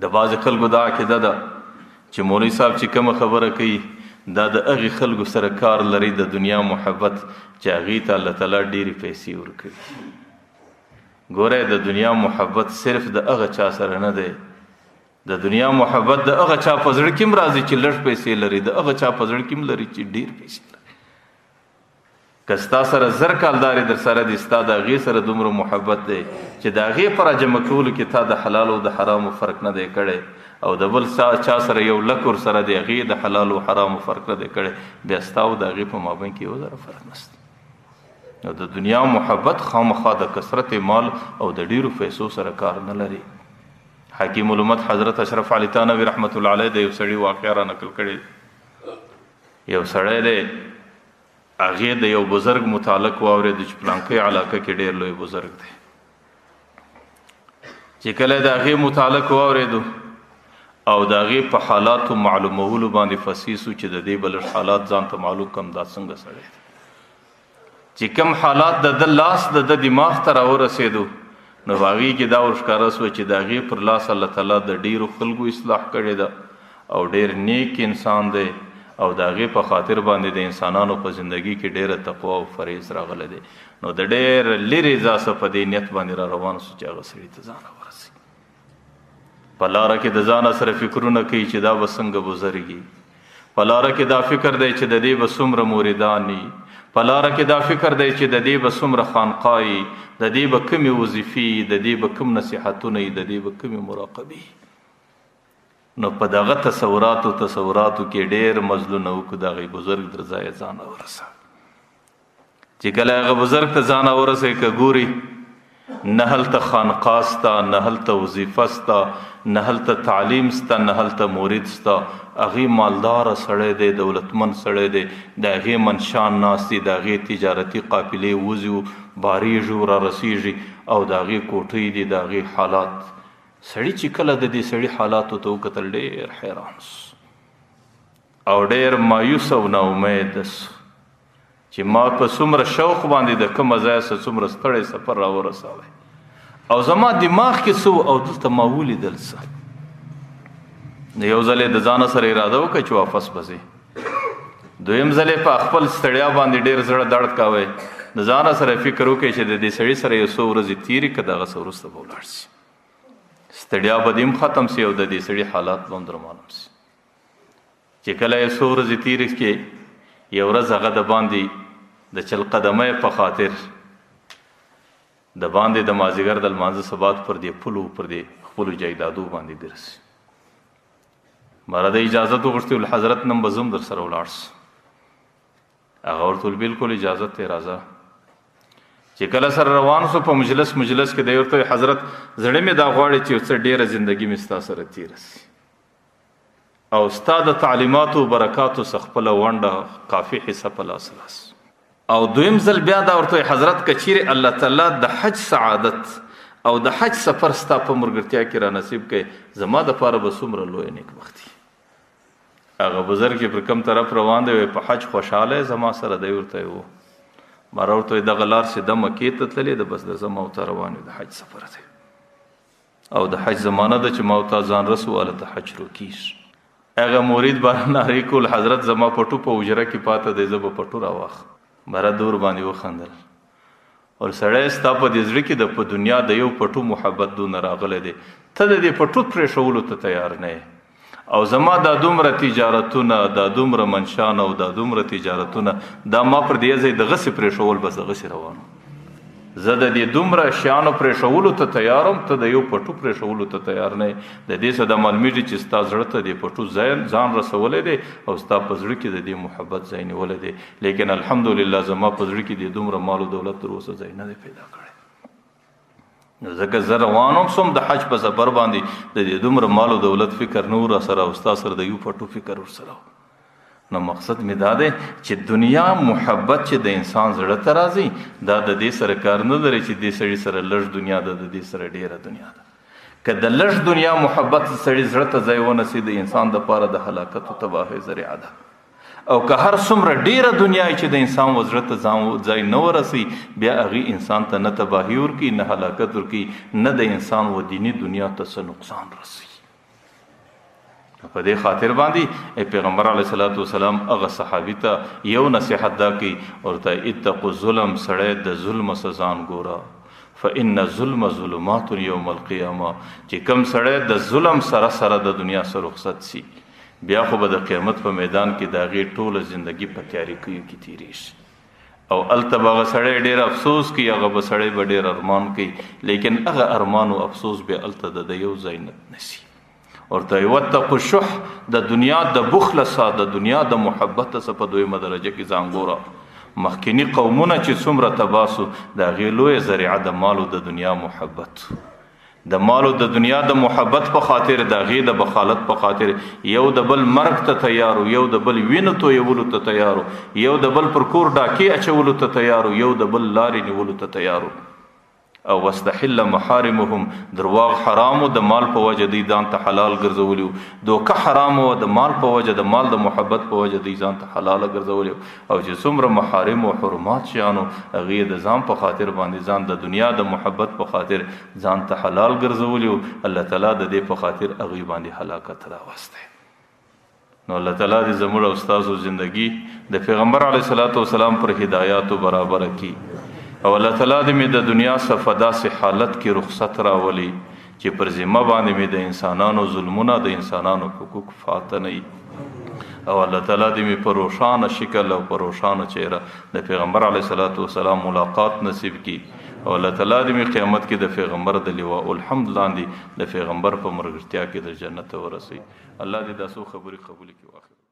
د بعضې خلکو دا عقیده ده چې مولوي صاحب چې کومه خبره کوي دا د هغې خلکو سره کار لري د دنیا محبت چې هغې ته الله تعالی ډېرې پیسې ورکوي. ګوره د دنیا محبت صرف د هغه چا سره نه دی، د دنیا محبت د هغه چا په زړه کې هم راځي چې لږ پیسې لري، د هغه چا په زړه کې هم لري چې ډېر پیسې لري. که ستا سره زر کالدارې در سره دي، ستا د هغې سره دومره محبت دی چې د هغې په راجمع کولو کې تا د حلال او د حرامو فرق نه دی کړی، او د بل چا سره یو لک ورسره د هغې د حلال او حرامو فرق نه دی کړی، بیا ستا او د هغې په مابین کې یو ذره فرق نشته. نو د دنیا محبت خامخا د کثرت مال او د ډېرو پیسو سره کار نه لري. حکیم الامت حضرت اشرف علي تانوي رحمت الله علیه د یو سړي واقعه را نقل کړې. یو سړی دی، هغې د یو بزرګ متعلق واورېد چې پلانکۍ علاقه کې ډېر لوی بزرګ دی. چې کله د هغې متعلق واورېدو او د هغې په حالاتو معلومولو باندې فسیسو چې د دې به لږ حالات ځان ته معلوم کم دا څنګه سړی دی، چې کم حالات د ده لاس د ده دماغ ته راورسېدو نو په هغې کې دا ورښکاره سوه چې د هغې پر لاس الله تعالی د ډېرو خلکو اصلاح کړې ده او ډېر نیک انسان دی، او د هغې په خاطر باندې د انسانانو په زندگی کې ډېره تقوا او فریض راغلی دی. نو د ډېر لرې ځاسه په دې نیت باندې را روان سو چې هغه سړي ته ځان ورسي. په لاره کې د ځانه سره فکرونه کوي چې دا به څنګه بزرګي، په لاره کې دا فکر دی چې د دې به څومره موریدان وي، په لاره کې دا فکر دی چې د دې به څومره خانقاهي، د دې به کومې وظیفې، د دې به کوم نصیحتونه، د دې به کومې مراقبې. نو په دغه تصوراتو کې ډېر مزلونه وکړو د هغې بزرګ در ځایه ځان ورسه. چې کله هغه بزرګ ته ځان ورسوي که ګوري نه هلته خانقاه سته، نه هلته وظیفه سته، نه هلته تعلیم سته، نه هلته مرید سته، هغې مالداره سړی دی، دولتمند سړی دی، د هغې منشان ناست دي، د هغې تجارتي قافلې وځي بارېږي را رسېږي او د هغې کوټۍ دي، د هغې حالات. سړي چې کله د دې سړي حالاتو ته وکتل ډېر حیران سو او ډېر مایوس او ناامید سو چې ما په څومره شوق باندې د کومه ځایه څه څومره ستړی سفر راورسوی او زما دماغ کې څه او دلته ما ولیدل څه. نو یو ځل یې د ځانه سره اراده وکړه چې واپس به ځي، دویم ځل یې په خپل ستړیا باندې ډېر زړه درد کوی، د ځانه سره فکر وکړي چې د دې سړي سره یو څو ورځې تېرې که دغه څه وروسته به ولاړ شي، ستړیا به دې هم ختم سي او د دې سړي حالات به هم در معلوم سي. چې کله یې څو ورځې تېرې کې یو ورځ هغه د باندې د چل قدمۍ په خاطر د باندې د مازدیګر د لمانځه سبات پر دې پلو پر دې خپلو جایدادو باندې درسي. ماره د اجازت وغوښتې ول حضرت نن به زه هم در سره ولاړ سم. هغه ورته ویل بلکل اجازت دی راځه. چې کله سره روان سو په مجلس کې دی ورته حضرت زړه مې دا غواړي چې څه ډېره زندګي مې ستا سره تېره سي او ستا د تعلیماتو و برکاتو څخه خپله ونډه کافي حصه په لاس راس. او دویم ځل بیا دا ورته حضرت که چیرې الله تعالی د حج سعادت او د حج سفر ستا په ملګرتیا کې را نصیب کړي زما دپاره به څومره لویه نیکبختي. هغه بزرګ چې پر کوم طرف روان دی په حج خوشحاله زما سره دی ورته و ما ورته دغه لار چې د مکې ته تللې ده بس د زه ما ورته روان د حج سفر دی او د حج زمانه ده چې ما ورته ځان رسو هلته حج شروع کېږي. هغه مرید به نارې کول حضرت زما پټو په حجره کې پاته دی زه به پټو راواخلم. مره دور باندې وخندل او سړی ستا په دې زړه کې د په دنیا د یو پټو محبت دونه راغلی دی ته د دې پټو پرېښولو ته تیار نه یې او زما دا دومره تجارتونه دا دومره منشان او دا دومره تجارتونه دا ما پر دې ځای دغسې پرېښول بس دغسې روانو زه د دې دومره شیانو پرېښولو ته تیار یم ته د یو پټو پرېښولو ته تیار نه یې. د دې څه دا معلومېږي چې ستا زړه ته دې پټو ځان رسولی دی او ستا په زړه کې د دې محبت ځای نیولی دی. لیکن الحمدلله زما په زړه کې دې دومره مال و دولت تر اوسه ځای نه دی پیدا کړی. نو ځکه زه روان هم سوم د حج په سفر باندې د دې دومره مال و دولت فکر نه و راسره او ستا سره د یو پټو فکر ورسره و. نو مقصد می دا دی چې دنیا محبت چې د انسان زړه ته راځي دا د دې سره کار نه لري چې دې سړي سره لږ دنیا ده د دې سره ډېره دنیا ده. که د لږ دنیا محبت سړي زړه ته ځای ونسي د انسان دپاره د هلاکت او تباهۍ ذریعه ده او که هر څومره ډېره دنیا چې د انسان و زړه ته ځای نه ورسي بیا هغې انسان ته نه تباهي ورکوي نه هلاکت ورکوي نه د انسان و دیني دنیا ته څه نقصان رسوي. په دې خاطر باندې پیغمبر علیه الصلاۃ والسلام هغه صحابي ته یو نصیحت دا کوي ورته اتقوا الظلم، سړی د ظلم سزان ګوره، فإن الظلم ظلمات یوم القیامه، چې کم سړی د ظلم سره سره د دنیا سره رخصت سي بیا خو به د قیامت په میدان کې د هغې ټوله زندگی په تیاری کې تیری شي او هلته به هغه سړی ډېر افسوس کوي، هغه به سړی به ډېر ارمان کوي، لیکن هغه ارمان او افسوس به هلته د یو ځای نه نسي. ورته واتقوا الشح، د دنیا د بخل څخه، د دنیا د محبت څخه په دویمه درجه کې ځان ګوره. مخکینی قومونه چې څومره تباسو د هغې لویه ذریعه د مالو د دنیا محبت، د مالو د دنیا د محبت په خاطر، د هغې د بخالت په خاطر یو د بل مرګ ته تیارو، یو د بل وینو تویولو ته تیارو، یو د بل پر کور ډاکې اچولو ته تیارو، یو د بل لارې نیولو ته تیارو. او واستحل محارمهم، درواغ حرامو د مال په وجه دی ځان ته حلال ګرځولیو، دوکه حرامو د مال په وجه، د مال د محبت په وجه دی ځان ته حلال ګرځولیو. او چې څومره محارم او حرمات شیانو هغې د ځان په خاطر باندې، ځان د دنیا د محبت په خاطر ځان ته حلال ګرځولیو، الله تعالی د دې په خاطر هغې باندې هلاکت راوستی. نو الله تعالی دې زموږ او ستاسو زندگی د پیغمبر علیه الصلاۃ والسلام پر هدایاتو برابر کی، او الله تعالی دې مې د دنیا څخه داسې حالت کې رخصت راولي چې پر ذمه باندې مې د انسانانو ظلمونه، د انسانانو حقوق فاته نه وي، او الله تعالی دې مې په روښانه شکل او په روښانه چهره د پیغمبر علیه الصلاۃ والسلام ملاقات نصیب کی، او الله تعالی دې مې قیامت کې د پیغمبر د لواء الحمد لاندې د پیغمبر په مرګرتیا کې د جنت ورسوي. الله دې دا څو خبرې قبول کړي.